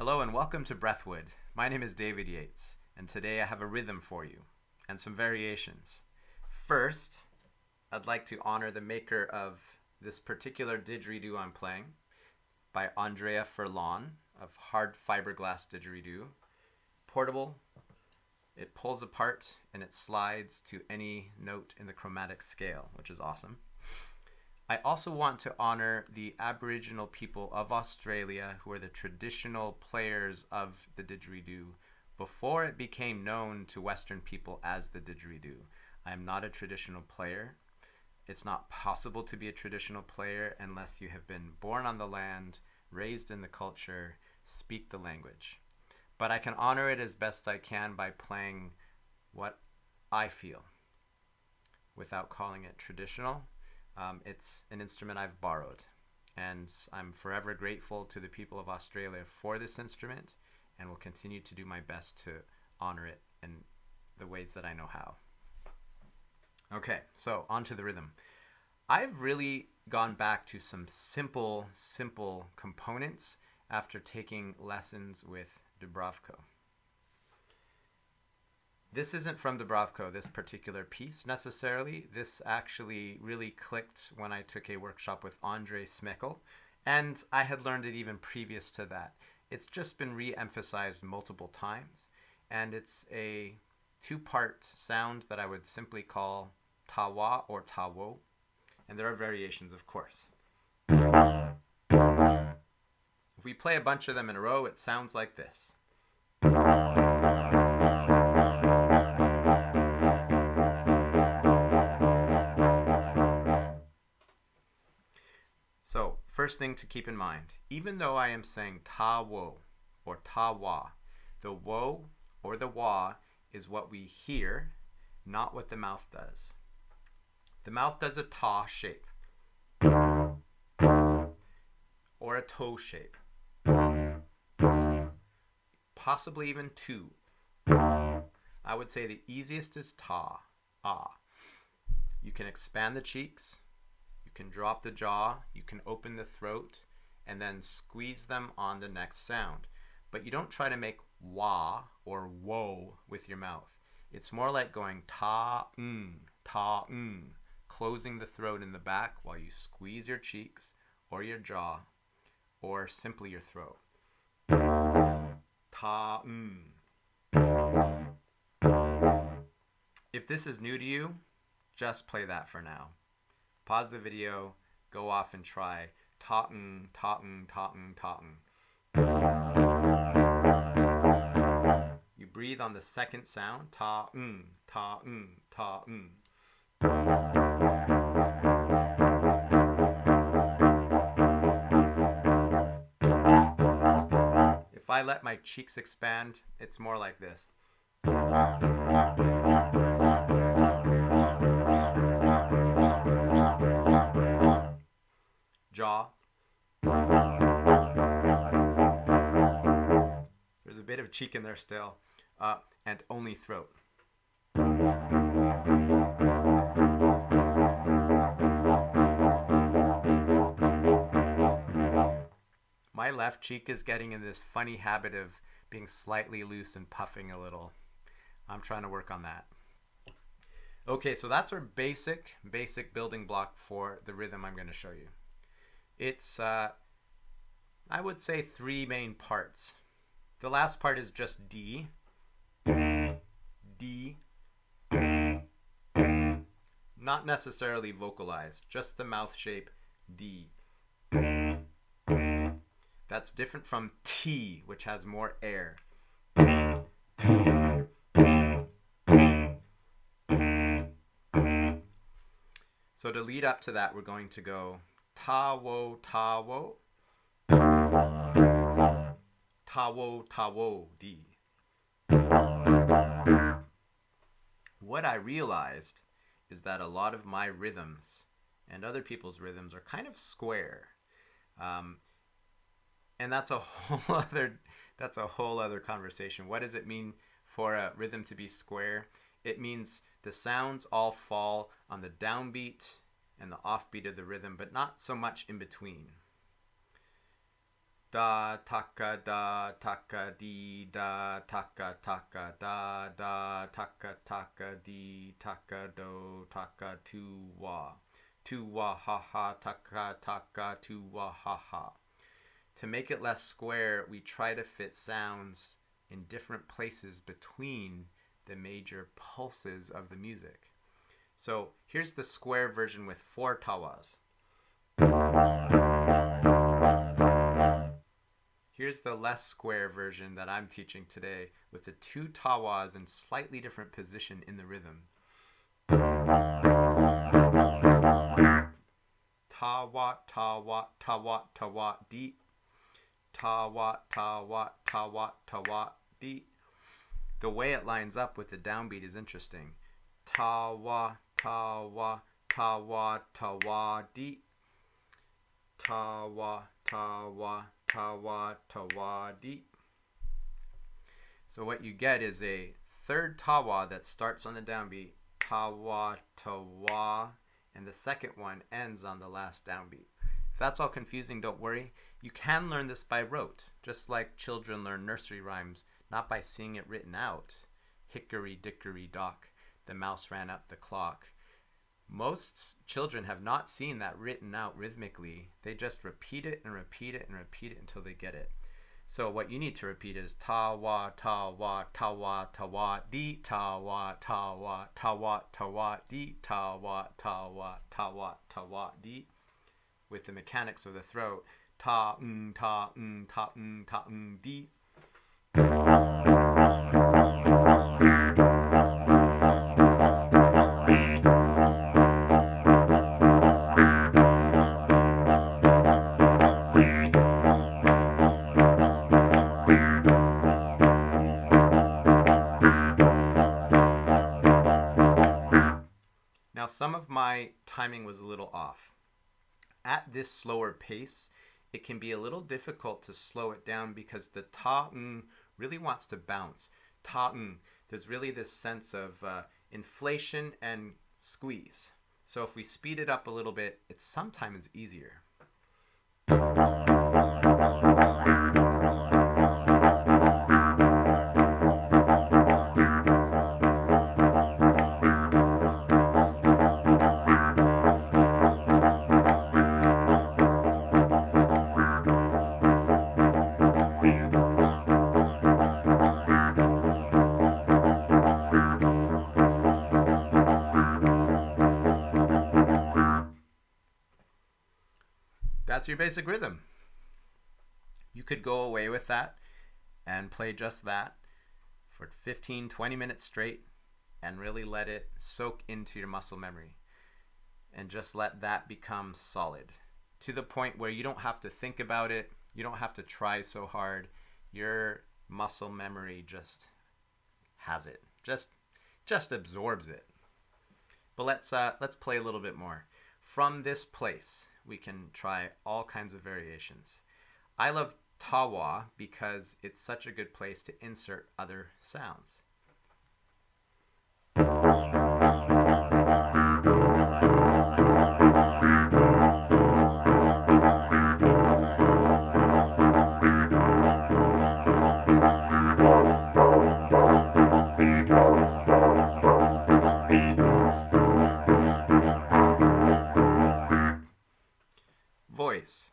Hello and welcome to Breathwood. My name is David Yates, and today I have a rhythm for you and some variations. First, I'd like to honor the maker of this particular didgeridoo I'm playing by Andrea Furlan of Hard Fiberglass Didgeridoo. Portable, it pulls apart and it slides to any note in the chromatic scale, which is awesome. I also want to honor the Aboriginal people of Australia who are the traditional players of the didgeridoo before it became known to Western people as the didgeridoo. I am not a traditional player. It's not possible to be a traditional player unless you have been born on the land, raised in the culture, speak the language. But I can honor it as best I can by playing what I feel without calling it traditional. It's an instrument I've borrowed, and I'm forever grateful to the people of Australia for this instrument, and will continue to do my best to honor it in the ways that I know how. Okay, so on to the rhythm. I've really gone back to some simple components after taking lessons with Dubravko. This isn't from Dubravko, this particular piece necessarily. This actually really clicked when I took a workshop with Andre Smekkel, and I had learned it even previous to that. It's just been re-emphasized multiple times, and it's a two-part sound that I would simply call tawa or tawo, and there are variations, of course. If we play a bunch of them in a row, it sounds like this. So, first thing to keep in mind, even though I am saying ta-wo or ta-wa, the wo or the wa is what we hear, not what the mouth does. The mouth does a ta shape or a toe shape, possibly even two. I would say the easiest is ta, ah. You can expand the cheeks, you can drop the jaw, you can open the throat, and then squeeze them on the next sound. But you don't try to make wa or wo with your mouth. It's more like going ta, closing the throat in the back while you squeeze your cheeks or your jaw or simply your throat. Ta, If this is new to you, just play that for now. Pause the video, go off and try ta-ng, ta-ng, ta-ng, ta-ng. You breathe on the second sound, ta-ng, ta-ng, ta-ng. If I let my cheeks expand, it's more like this. Jaw. There's a bit of cheek in there still. And only throat. My left cheek is getting in this funny habit of being slightly loose and puffing a little. I'm trying to work on that. Okay, so that's our basic building block for the rhythm I'm going to show you. It's, I would say, three main parts. The last part is just D, D, not necessarily vocalized, just the mouth shape D. That's different from T, which has more air. So to lead up to that, we're going to go ta-wo, ta-wo, ta-wo, ta-wo, D. What I realized is that a lot of my rhythms and other people's rhythms are kind of square. And that's a whole other conversation. What does it mean for a rhythm to be square? It means the sounds all fall on the downbeat and the offbeat of the rhythm, but not so much in between. Da taka di da taka da taka di taka do taka tu wa ha ha taka tu wa ha ha. To make it less square, we try to fit sounds in different places between the major pulses of the music. So here's the square version with 4 tawas. Here's the less square version that I'm teaching today with the 2 tawas in slightly different position in the rhythm. Tawa, tawa, tawa, tawa, di. Tawa, tawa, tawa, tawa, di. The way it lines up with the downbeat is interesting. Tawa, tawa, tawa, tawa, di. Tawa, tawa, tawa, tawa, di. So what you get is a third tawa that starts on the downbeat, tawa, tawa, and the second one ends on the last downbeat. If that's all confusing, don't worry. You can learn this by rote, just like children learn nursery rhymes, not by seeing it written out. Hickory dickory dock, the mouse ran up the clock. Most children have not seen that written out rhythmically. They just repeat it and repeat it and repeat it until they get it. So what you need to repeat is tawa, tawa, tawa, tawa, di, tawa, tawa, tawa, tawa, di, tawa, tawa, tawa, tawa, di. With the mechanics of the throat, ta, ta, ta, ta, di. Now, some of my timing was a little off. At this slower pace, it can be a little difficult to slow it down because the ta-ng really wants to bounce. Ta-ng, there's really this sense of inflation and squeeze. So if we speed it up a little bit, it sometimes is easier. That's your basic rhythm. You could go away with that and play just that for 15-20 minutes straight and really let it soak into your muscle memory and just let that become solid to the point where you don't have to think about it, you don't have to try so hard. Your muscle memory just has it, just absorbs it. But let's play a little bit more. From this place, we can try all kinds of variations. I love tawa because it's such a good place to insert other sounds. Voice.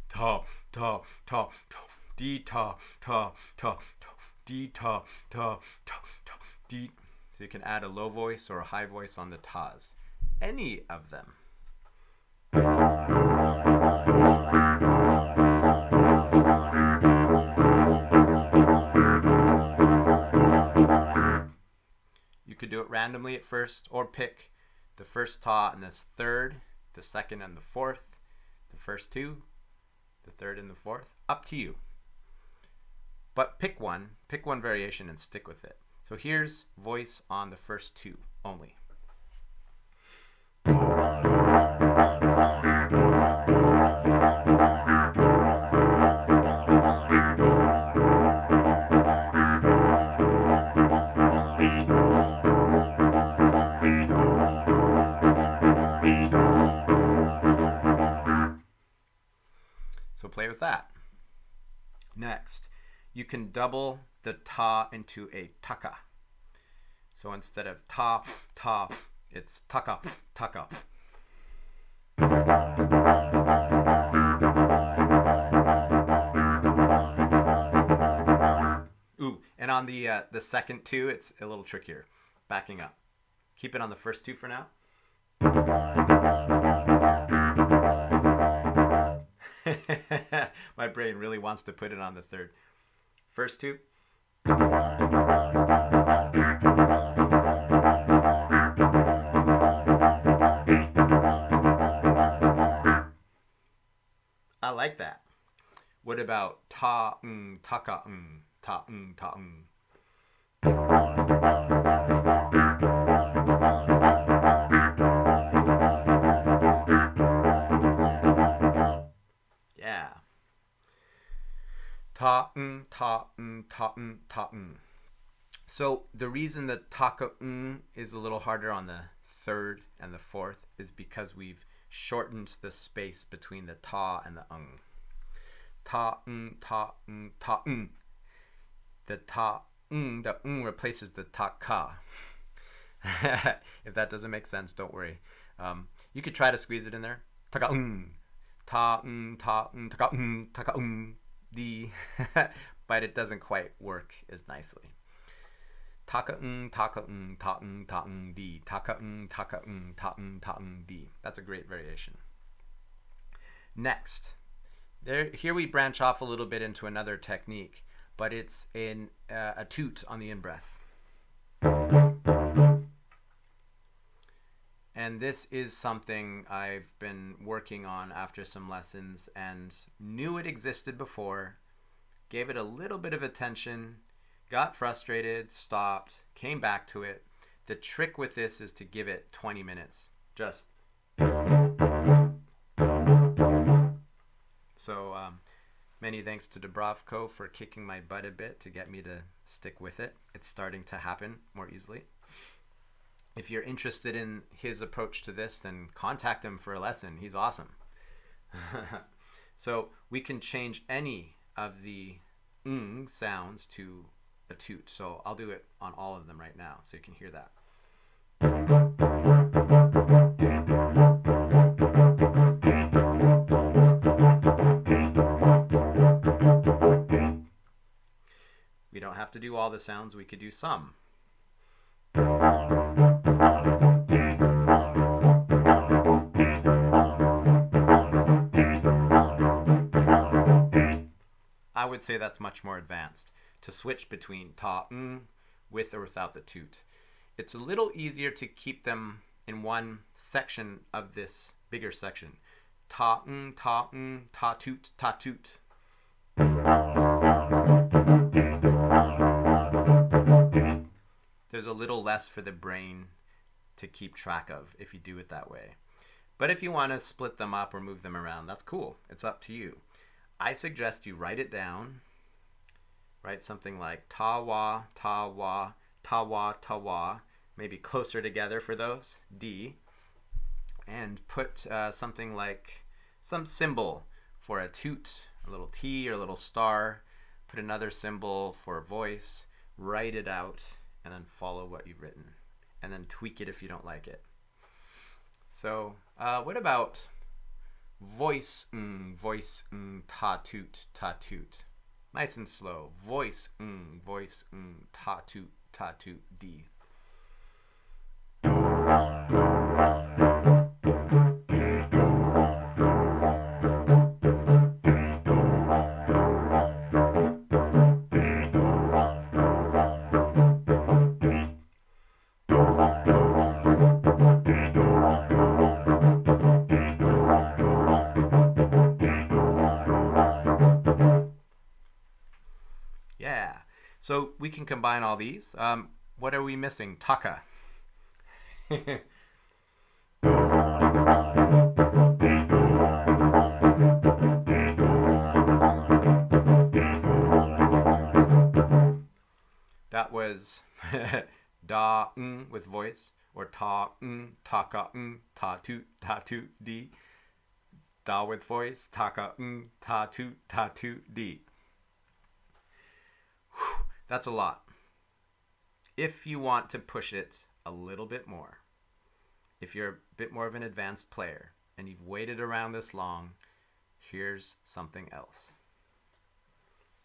Ta, ta, ta, ta, di, ta, ta, ta, ta, di, ta, ta, ta, ta, di. So you can add a low voice or a high voice on the tas. Any of them. You could do it randomly at first, or pick the first ta and the third, the second and the fourth, the first two, the third and the fourth, up to you. But pick one variation and stick with it. So here's voice on the first two only. So play with that. Next, you can double the ta into a taka. So instead of ta, ta, it's taka, taka. Ooh, and on the second two, it's a little trickier. Backing up. Keep it on the first two for now. My brain really wants to put it on the third. First two. I like that. What about ta, taka, ta, ta, Yeah. Ta, ta, ta, ta. So the reason that taka is a little harder on the third and the fourth is because we've shortened the space between the ta and the Ta, ta, ta, The ta, the replaces the ta-ka. If that doesn't make sense, don't worry. You could try to squeeze it in there. Ta-ka, ta, ta, ta-ka, ta-ka, di. But it doesn't quite work as nicely. Taka, taka, ta, ta, di. Taka, taka, ta, ta, di. That's a great variation. Next. Here we branch off a little bit into another technique, but it's in a toot on the in-breath. And this is something I've been working on after some lessons and knew it existed before, gave it a little bit of attention, got frustrated, stopped, came back to it. The trick with this is to give it 20 minutes. Just... So many thanks to Dubrovko for kicking my butt a bit to get me to stick with it. It's starting to happen more easily. If you're interested in his approach to this, then contact him for a lesson. He's awesome. So we can change any of the sounds to a toot. So I'll do it on all of them right now so you can hear that. We don't have to do all the sounds, we could do some. I would say that's much more advanced, to switch between ta, with or without the toot. It's a little easier to keep them in one section of this bigger section. Ta, ta, ta, toot, ta, toot. There's a little less for the brain to keep track of if you do it that way. But if you want to split them up or move them around, that's cool. It's up to you. I suggest you write it down. Write something like ta-wa, ta-wa, ta-wa, ta-wa, maybe closer together for those, D. And put something like some symbol for a toot, a little T or a little star. Put another symbol for a voice. Write it out and then follow what you've written. And then tweak it if you don't like it. So what about voice, voice, ta toot, ta toot. Nice and slow. Voice, voice, ta toot, D. Yeah, so we can combine all these. What are we missing? Taka. That was da with voice, or ta taka ta toot D. Da with voice, taka ta toot D. That's a lot. If you want to push it a little bit more, if you're a bit more of an advanced player and you've waited around this long, here's something else.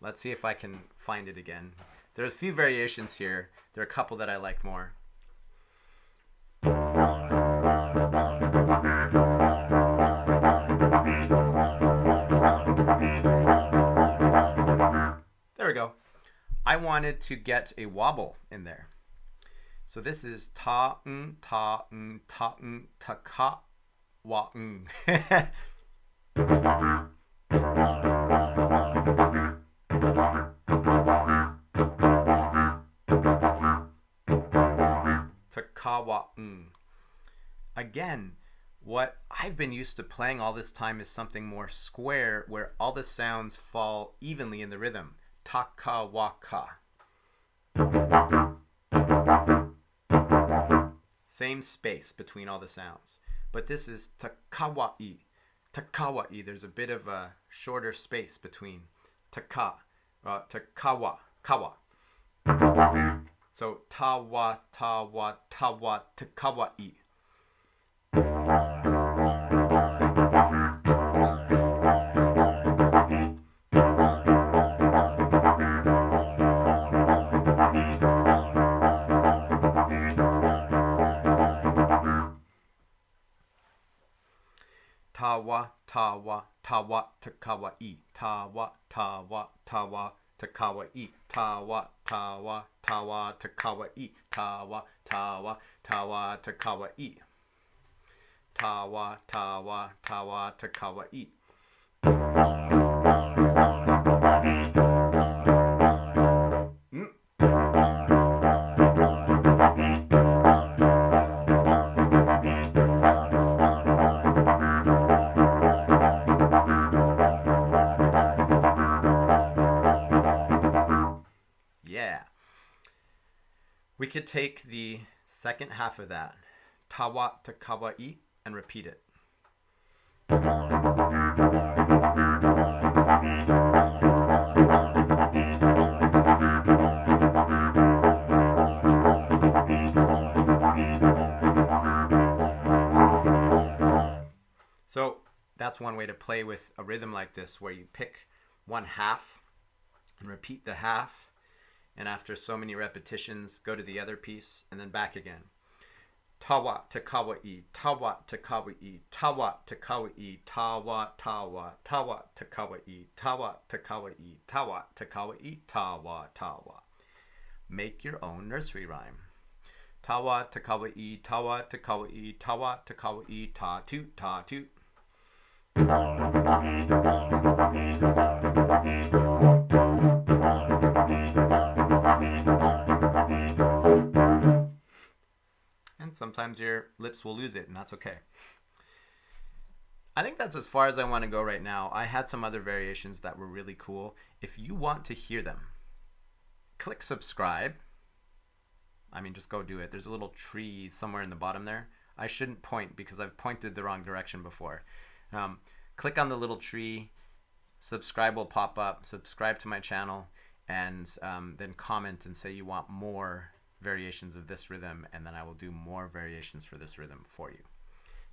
Let's see if I can find it again. There are a few variations here. There are a couple that I like more. There we go. I wanted to get a wobble in there. So this is ta-ng, ta-ng, ta-ng, ta-ka, wa-ng. Ta-ka-wa-ng. Again, what I've been used to playing all this time is something more square where all the sounds fall evenly in the rhythm. Ta-ka-wa-ka. Same space between all the sounds. But this is ta-ka-wa-i. Ta-ka-wa-i. There's a bit of a shorter space between ta-ka, ta-ka-wa, kawa. So ta-wa, ta-wa, ta-wa, ta-ka-wa-i. Ta-wa, ta-wa, ta-wa, ta-ka-wa-i. Ta-wa, ta-wa, ta-wa, ta-ka-wa-i. Ta-wa, ta-wa, ta-wa, ta-ka-wa-i. Ta-wa, ta-wa, ta-wa, ta-ka-wa-i. Ta-wa, ta-wa, ta-wa, ta-ka-wa-i. Yeah. We could take the second half of that, ta-wa, ta-ka-wa-i, and repeat it. So that's one way to play with a rhythm like this, where you pick one half and repeat the half, and after so many repetitions, go to the other piece and then back again. Ta-wa, ta-ka-wa-i, ta-wa, ta-ka-wa-i, ta-wa, ta-ka-wa-i, ta-wa, ta-wa, ta-wa, ta-ka-wa-i, ta-wa, ta-ka-wa-i, ta-wa, ta-ka-wa-i, ta-wa, ta-wa. Make your own nursery rhyme. Ta-wa, ta-ka-wa-i, ta-wa, ta-ka-wa-i, ta-wa, ta-ka-wa-i, ta-toot, ta-toot. And sometimes your lips will lose it, and that's okay. I think that's as far as I want to go right now. I had some other variations that were really cool. If you want to hear them, click subscribe. I mean, just go do it. There's a little tree somewhere in the bottom there. I shouldn't point because I've pointed the wrong direction before. Click on the little tree, subscribe will pop up, subscribe to my channel, and then comment and say you want more variations of this rhythm, and then I will do more variations for this rhythm for you.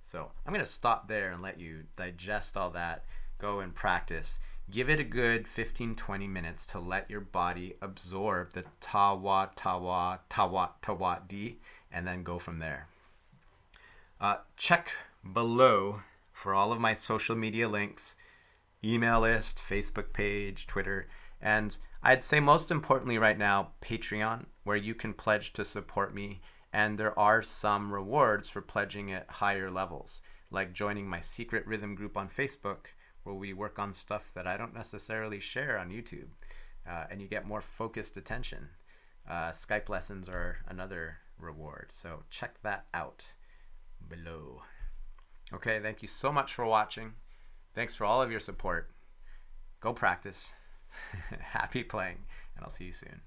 So I'm going to stop there and let you digest all that, go and practice. Give it a good 15-20 minutes to let your body absorb the ta-wa, ta-wa, ta-wa, ta-wa, di, and then go from there. Check below for all of my social media links, email list, Facebook page, Twitter, and I'd say most importantly right now, Patreon, where you can pledge to support me, and there are some rewards for pledging at higher levels, like joining my secret rhythm group on Facebook, where we work on stuff that I don't necessarily share on YouTube, and you get more focused attention. Skype lessons are another reward, so check that out below. Okay, thank you so much for watching. Thanks for all of your support. Go practice. Happy playing, and I'll see you soon.